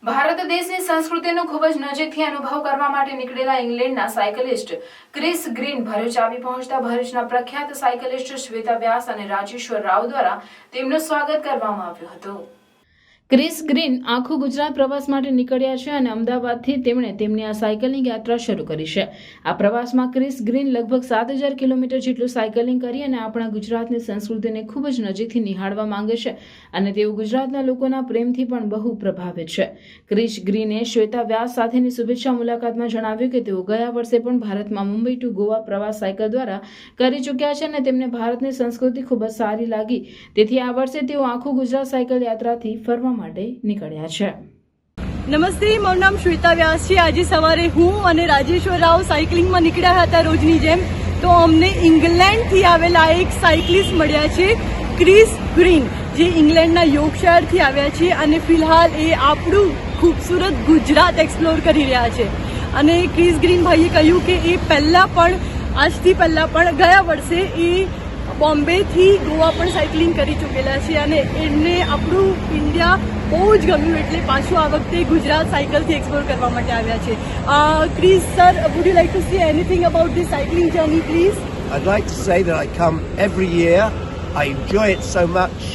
ભારત દેશની સંસ્કૃતિનો ખૂબ જ નજીકથી અનુભવ કરવા માટે નીકળેલા ઇંગ્લેન્ડના સાયકલિસ્ટ ક્રિસ ગ્રીન ભરૂચ આવી પહોંચતા ભરૂચના પ્રખ્યાત સાયકલિસ્ટ શ્વેતા વ્યાસ અને રાજેશ્વર રાવ દ્વારા તેમનું સ્વાગત કરવામાં આવ્યું હતું। ક્રિસ ગ્રીન આખું ગુજરાત પ્રવાસ માટે નીકળ્યા છે અને અમદાવાદથી તેમણે તેમની આ સાયકલિંગ યાત્રા શરૂ કરી છે। આ પ્રવાસમાં ક્રિસ ગ્રીન લગભગ 7000 કિલોમીટર જેટલું સાયકલિંગ કરી અને આપણા ગુજરાતની સંસ્કૃતિને ખૂબ જ નજીકથી નિહાળવા માંગે છે અને તેઓ ગુજરાતના લોકોના પ્રેમથી પણ બહુ પ્રભાવિત છે। ક્રિસ ગ્રીને શ્વેતા વ્યાસ સાથેની શુભેચ્છા મુલાકાતમાં જણાવ્યું કે તેઓ ગયા વર્ષે પણ ભારતમાં મુંબઈ ટુ ગોવા પ્રવાસ સાયકલ દ્વારા કરી ચૂક્યા છે અને તેમને ભારતની સંસ્કૃતિ ખૂબ જ સારી લાગી, તેથી આ વર્ષે તેઓ આખું ગુજરાત સાયકલ યાત્રાથી ફરવા માટે નીકળ્યા છે। નમસ્તે, મારું નામ શ્વેતા વ્યાસ છે। આજે સવારે હું અને રાજેશ્વર રાવ સાયકલિંગમાં નીકળ્યા હતા રોજની જેમ, તો અમને ઇંગ્લેન્ડથી આવેલા એક સાયકલિસ્ટ મળ્યા છે, ક્રિસ ગ્રીન, જે ઇંગ્લેન્ડના યોર્કશાયરથી આવ્યા છે અને ફિલહાલ એ આપણું ખૂબસૂરત ગુજરાત એક્સપ્લોર કરી રહ્યા છે। અને ક્રિસ ગ્રીન ભાઈએ કહ્યું કે એ આજથી પહેલાં પણ ગયા વર્ષે એ બોમ્બેથી ગોવા પણ સાયકલિંગ કરી ચૂકેલા છે અને એમને આપણું ઇન્ડિયા બહુ જ ગમ્યું, એટલે પાછું આ વખતે ગુજરાત સાયકલથી એક્સપ્લોર કરવા માટે આવ્યા છે। Chris sir, would you like to say anything about this cycling journey please? I'd like to say that I come every year. I enjoy it so much.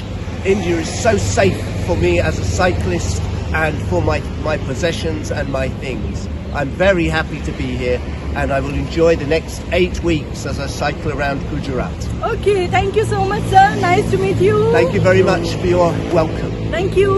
India is so safe for me as a cyclist and for my possessions and my things. I'm very happy to be here and I will enjoy the next 8 weeks as I cycle around Gujarat. Okay, thank you so much, sir. Nice to meet you. Thank you very much for your welcome. Thank you.